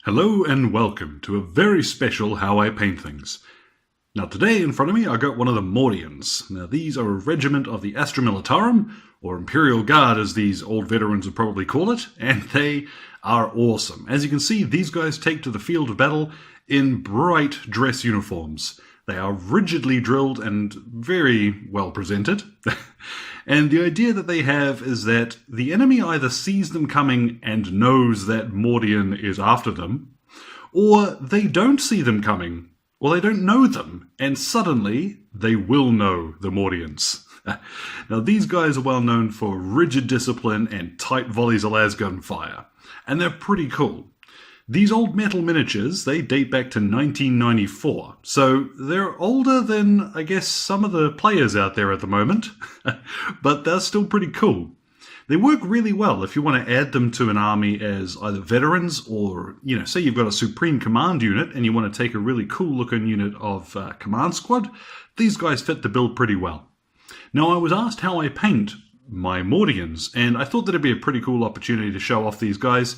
Hello and welcome to a very special How I Paint Things. Now today in front of me I got one of the Mordians. Now these are a regiment of the Astra Militarum, or Imperial Guard as these old veterans would probably call it, and they are awesome. As you can see, these guys take to the field of battle in bright dress uniforms. They are rigidly drilled and very well presented. And the idea that they have is that the enemy either sees them coming and knows that Mordian is after them, or they don't see them coming, or they don't know them, and suddenly they will know the Mordians. Now these guys are well known for rigid discipline and tight volleys of lasgun fire, and they're pretty cool. These old metal miniatures, they date back to 1994, so they're older than, I guess, some of the players out there at the moment, but they're still pretty cool. They work really well if you want to add them to an army as either veterans or, say you've got a Supreme Command unit and you want to take a really cool looking unit of Command Squad. These guys fit the bill pretty well. Now I was asked how I paint my Mordians, and I thought that it'd be a pretty cool opportunity to show off these guys.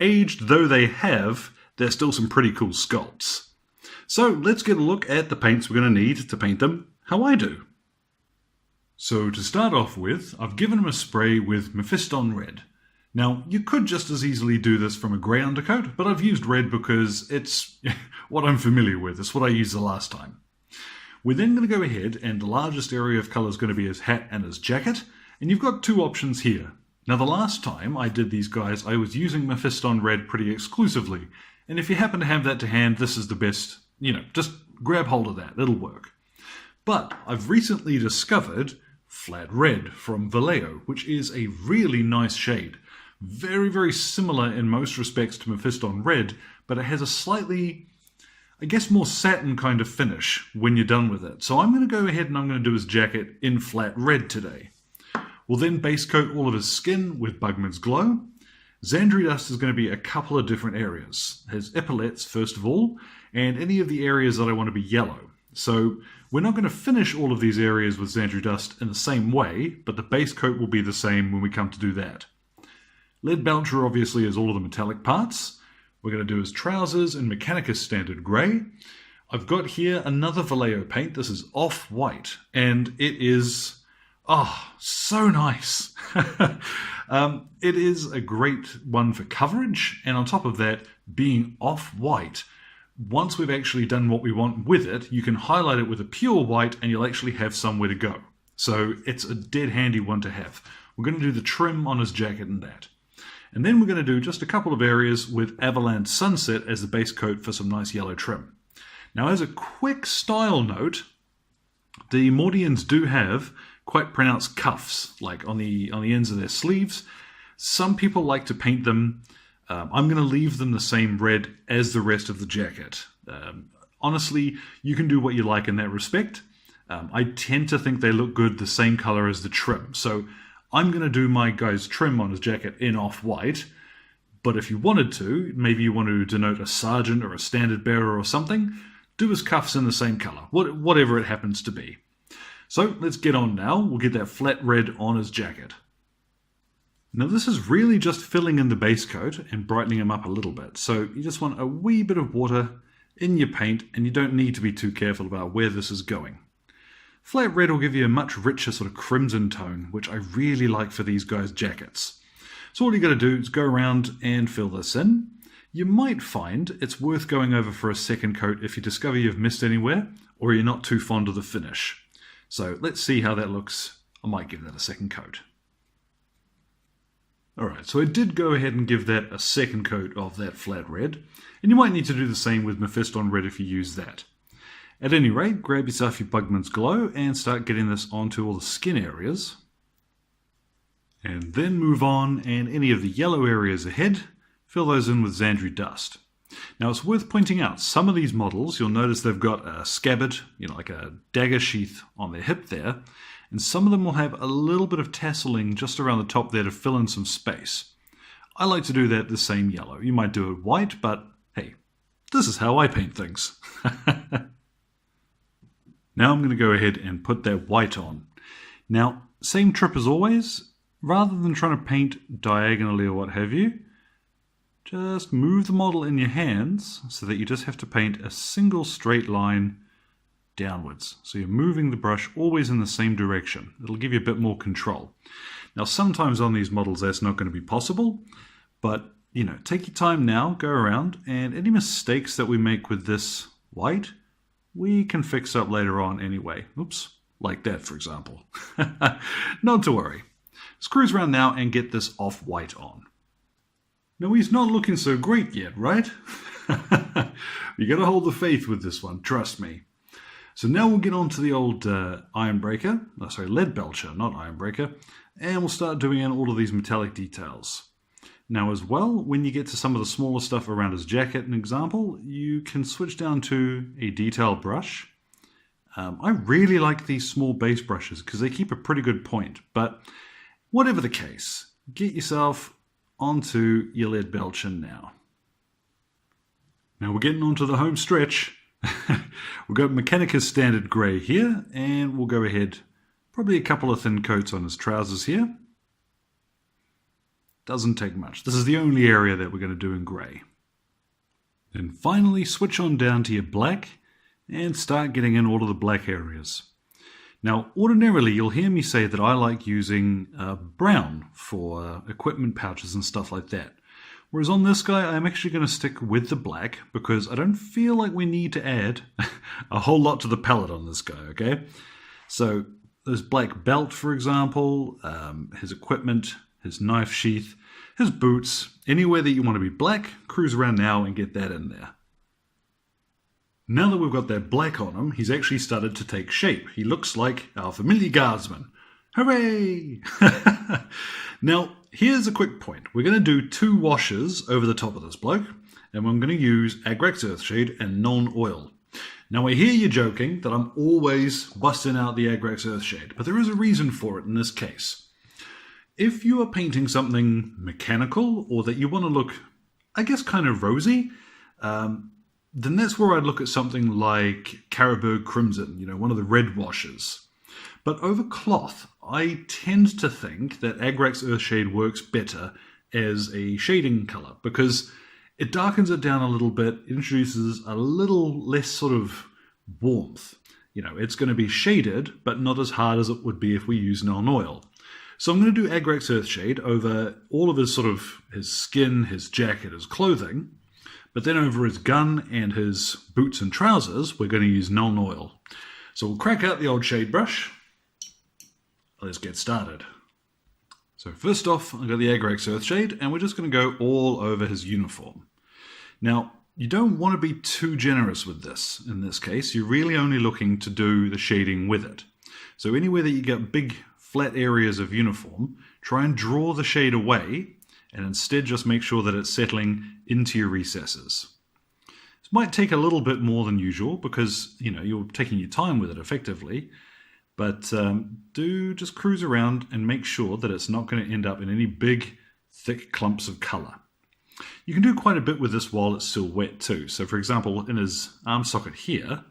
Aged though they have, they're still some pretty cool sculpts. So let's get a look at the paints we're going to need to paint them how I do. So to start off with, I've given them a spray with Mephiston Red. Now you could just as easily do this from a grey undercoat, but I've used red because it's what I'm familiar with. It's what I used the last time. We're then going to go ahead, and the largest area of colour is going to be his hat and his jacket, and you've got two options here. Now the last time I did these guys, I was using Mephiston Red pretty exclusively, and if you happen to have that to hand, this is the best, just grab hold of that, it'll work. But I've recently discovered Flat Red from Vallejo, which is a really nice shade. Very, very similar in most respects to Mephiston Red, but it has a slightly, I guess, more satin kind of finish when you're done with it. So I'm going to go ahead and I'm going to do his jacket in Flat Red today. We'll then base coat all of his skin with Bugman's Glow. Xandri Dust is going to be a couple of different areas. His epaulets, first of all, and any of the areas that I want to be yellow. So we're not going to finish all of these areas with Xandri Dust in the same way, but the base coat will be the same when we come to do that. Lead Belcher obviously is all of the metallic parts. We're going to do his trousers in Mechanicus Standard Grey. I've got here another Vallejo paint. This is off-white, and it is... oh, so nice. It is a great one for coverage, and on top of that, being off-white, once we've actually done what we want with it, you can highlight it with a pure white and you'll actually have somewhere to go. So it's a dead handy one to have. We're going to do the trim on his jacket and that. And then we're going to do just a couple of areas with Avalanche Sunset as the base coat for some nice yellow trim. Now as a quick style note, the Mordians do have quite pronounced cuffs, like on the ends of their sleeves. Some people like to paint them. I'm going to leave them the same red as the rest of the jacket. Honestly, you can do what you like in that respect. I tend to think they look good the same color as the trim. So I'm going to do my guy's trim on his jacket in off-white. But if you wanted to, maybe you want to denote a sergeant or a standard bearer or something, do his cuffs in the same color, whatever it happens to be. So let's get on now. We'll get that flat red on his jacket. Now this is really just filling in the base coat and brightening him up a little bit. So you just want a wee bit of water in your paint, and you don't need to be too careful about where this is going. Flat red will give you a much richer sort of crimson tone, which I really like for these guys' jackets. So all you got to do is go around and fill this in. You might find it's worth going over for a second coat if you discover you've missed anywhere or you're not too fond of the finish. So let's see how that looks. I might give that a second coat. Alright, so I did go ahead and give that a second coat of that flat red, and you might need to do the same with Mephiston Red if you use that. At any rate, grab yourself your Bugman's Glow and start getting this onto all the skin areas. And then move on, and any of the yellow areas ahead, fill those in with Xandri Dust. Now it's worth pointing out, some of these models, you'll notice they've got a scabbard, like a dagger sheath on their hip there, and some of them will have a little bit of tasseling just around the top there to fill in some space. I like to do that the same yellow. You might do it white, but hey, this is how I paint things. Now I'm going to go ahead and put that white on. Now, same trip as always, rather than trying to paint diagonally or what have you, just move the model in your hands so that you just have to paint a single straight line downwards. So you're moving the brush always in the same direction. It'll give you a bit more control. Now sometimes on these models that's not going to be possible, but you know, take your time now, go around, and any mistakes that we make with this white, we can fix up later on anyway. Oops, like that for example. Not to worry. Let's cruise around now and get this off-white on. Now he's not looking so great yet, right? You gotta hold the faith with this one, trust me. So now we'll get on to the old lead belcher, not iron breaker, and we'll start doing in all of these metallic details. Now as well, when you get to some of the smaller stuff around his jacket, an example, you can switch down to a detail brush. I really like these small base brushes because they keep a pretty good point, but whatever the case, get yourself onto your lead belcher now. Now we're getting onto the home stretch. We've got Mechanicus standard grey here, and we'll go ahead, probably a couple of thin coats on his trousers here. Doesn't take much. This is the only area that we're going to do in grey. Then finally switch on down to your black and start getting in all of the black areas. Now ordinarily you'll hear me say that I like using brown for equipment pouches and stuff like that. Whereas on this guy I'm actually going to stick with the black because I don't feel like we need to add a whole lot to the palette on this guy, okay? So this black belt for example, his equipment, his knife sheath, his boots, anywhere that you want to be black, cruise around now and get that in there. Now that we've got that black on him, he's actually started to take shape. He looks like our familiar guardsman. Hooray! Now, here's a quick point. We're going to do 2 washes over the top of this bloke, and I'm going to use Agrax Earthshade and non-oil. Now, I hear you joking that I'm always busting out the Agrax Earthshade, but there is a reason for it in this case. If you are painting something mechanical, or that you want to look, I guess, kind of rosy, then that's where I'd look at something like Carroburg Crimson, you know, one of the red washes. But over cloth, I tend to think that Agrax Earthshade works better as a shading colour, because it darkens it down a little bit, introduces a little less sort of warmth. You know, it's going to be shaded, but not as hard as it would be if we use non-oil. So I'm going to do Agrax Earthshade over all of his sort of his skin, his jacket, his clothing. But then over his gun and his boots and trousers, we're going to use non-oil. So we'll crack out the old shade brush. Let's get started. So first off, I've got the Agrax Earthshade, and we're just going to go all over his uniform. Now, you don't want to be too generous with this. In this case, you're really only looking to do the shading with it. So anywhere that you get big flat areas of uniform, try and draw the shade away, and instead just make sure that it's settling into your recesses. This might take a little bit more than usual because, you know, you're taking your time with it effectively, but do just cruise around and make sure that it's not going to end up in any big, thick clumps of colour. You can do quite a bit with this while it's still wet too. So for example, in his arm socket here,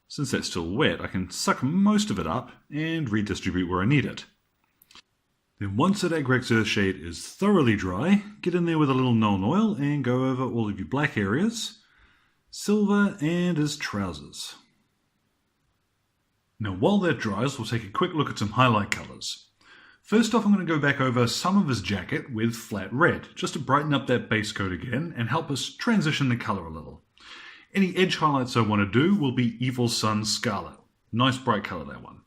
since that's still wet, I can suck most of it up and redistribute where I need it. Then once that Agrax Earthshade is thoroughly dry, get in there with a little non-oil and go over all of your black areas, silver and his trousers. Now while that dries, we'll take a quick look at some highlight colours. First off, I'm going to go back over some of his jacket with flat red, just to brighten up that base coat again and help us transition the colour a little. Any edge highlights I want to do will be Evil Sun Scarlet. Nice bright colour, that one.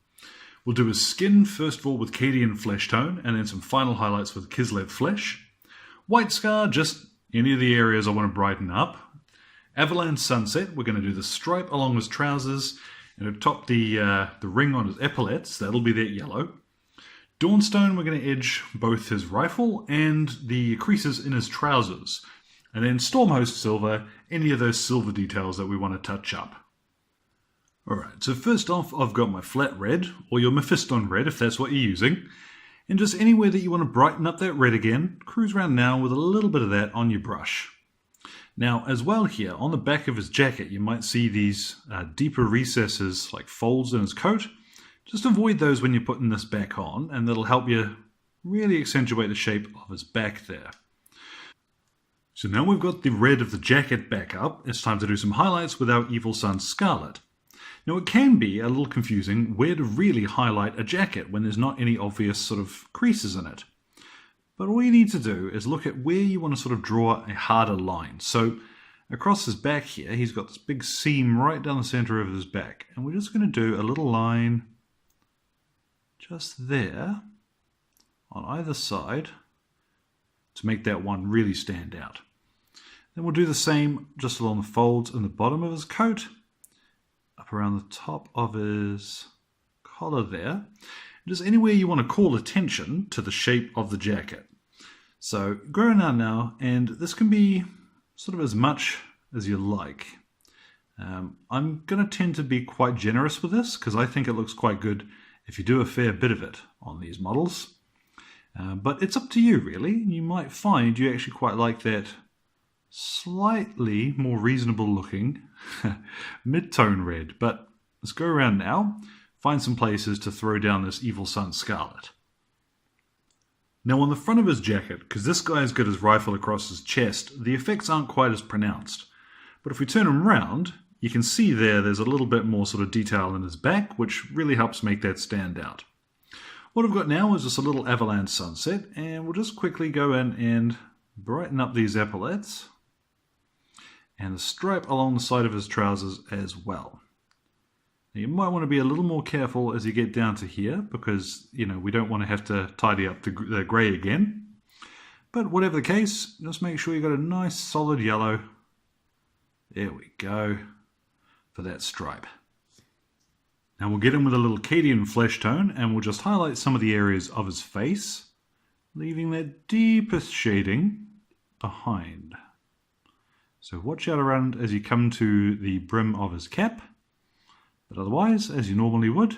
We'll do his skin first of all with Cadian flesh tone, and then some final highlights with Kislev flesh. White Scar, just any of the areas I want to brighten up. Avalanche Sunset, we're going to do the stripe along his trousers, and atop the ring on his epaulets, that'll be that yellow. Dawnstone, we're going to edge both his rifle and the creases in his trousers. And then Stormhost Silver, any of those silver details that we want to touch up. Alright, so first off, I've got my flat red, or your Mephiston red if that's what you're using. And just anywhere that you want to brighten up that red again, cruise around now with a little bit of that on your brush. Now, as well here, on the back of his jacket, you might see these deeper recesses, like folds in his coat. Just avoid those when you're putting this back on, and that'll help you really accentuate the shape of his back there. So now we've got the red of the jacket back up, it's time to do some highlights with our Evil Sun Scarlet. Now it can be a little confusing where to really highlight a jacket when there's not any obvious sort of creases in it. But all you need to do is look at where you want to sort of draw a harder line. So across his back here, he's got this big seam right down the center of his back. And we're just going to do a little line just there on either side to make that one really stand out. Then we'll do the same just along the folds in the bottom of his coat, up around the top of his collar there. Just anywhere you want to call attention to the shape of the jacket. So go around now, and this can be sort of as much as you like. I'm going to tend to be quite generous with this because I think it looks quite good if you do a fair bit of it on these models. But it's up to you really. You might find you actually quite like that slightly more reasonable looking mid-tone red. But let's go around now, find some places to throw down this Evil Sun Scarlet. Now on the front of his jacket, because this guy's got his rifle across his chest, the effects aren't quite as pronounced. But if we turn him round, you can see there's a little bit more sort of detail in his back, which really helps make that stand out. What I've got now is just a little avalanche sunset, and we'll just quickly go in and brighten up these epaulets and the stripe along the side of his trousers as well. Now you might want to be a little more careful as you get down to here because, you know, we don't want to have to tidy up the grey again. But whatever the case, just make sure you've got a nice solid yellow. There we go for that stripe. Now we'll get in with a little Cadian flesh tone and we'll just highlight some of the areas of his face, leaving that deepest shading behind. So watch out around as you come to the brim of his cap, but otherwise as you normally would.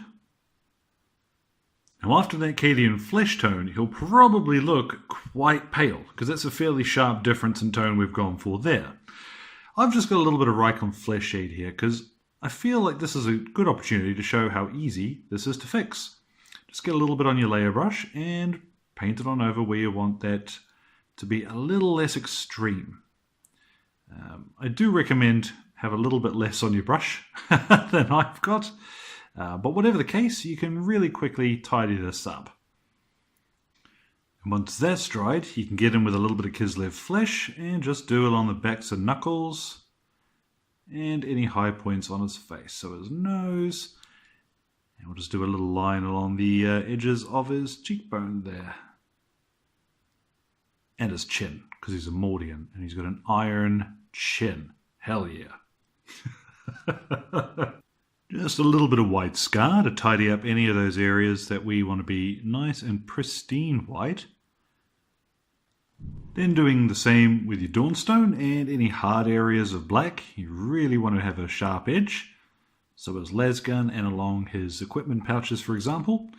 Now after that Cadian flesh tone, he'll probably look quite pale because that's a fairly sharp difference in tone we've gone for there. I've just got a little bit of Rikon flesh shade here because I feel like this is a good opportunity to show how easy this is to fix. Just get a little bit on your layer brush and paint it on over where you want that to be a little less extreme. I do recommend have a little bit less on your brush than I've got, but whatever the case, you can really quickly tidy this up. And once that's dried, you can get in with a little bit of Kislev flesh and just do along the backs and knuckles and any high points on his face. So his nose, and we'll just do a little line along the edges of his cheekbone there. And his chin, because he's a Mordian and he's got an iron chin. Hell yeah. Just a little bit of white scar to tidy up any of those areas that we want to be nice and pristine white. Then doing the same with your Dawnstone and any hard areas of black. You really want to have a sharp edge. So his lasgun and along his equipment pouches, for example.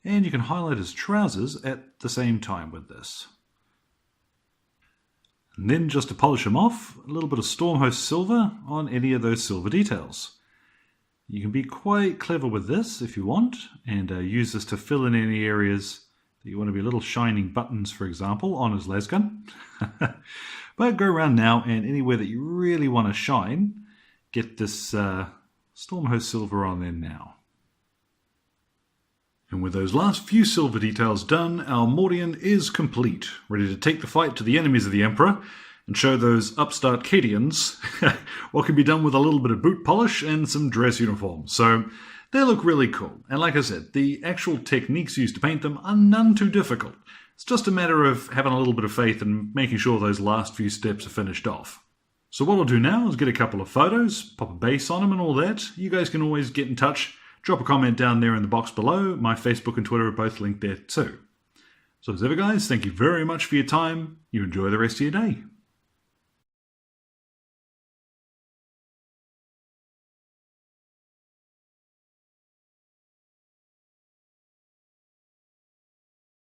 And you can highlight his trousers at the same time with this. And then just to polish them off, a little bit of Stormhost silver on any of those silver details. You can be quite clever with this if you want, and use this to fill in any areas that you want to be little shining buttons, for example, on his lasgun. But go around now, and anywhere that you really want to shine, get this Stormhost silver on there now. And with those last few silver details done, our Mordian is complete, ready to take the fight to the enemies of the Emperor and show those upstart Cadians what can be done with a little bit of boot polish and some dress uniforms. So they look really cool. And like I said, the actual techniques used to paint them are none too difficult. It's just a matter of having a little bit of faith and making sure those last few steps are finished off. So what I'll do now is get a couple of photos, pop a base on them and all that. You guys can always get in touch. Drop a comment down there in the box below. My Facebook and Twitter are both linked there too. So as ever guys, thank you very much for your time. You enjoy the rest of your day.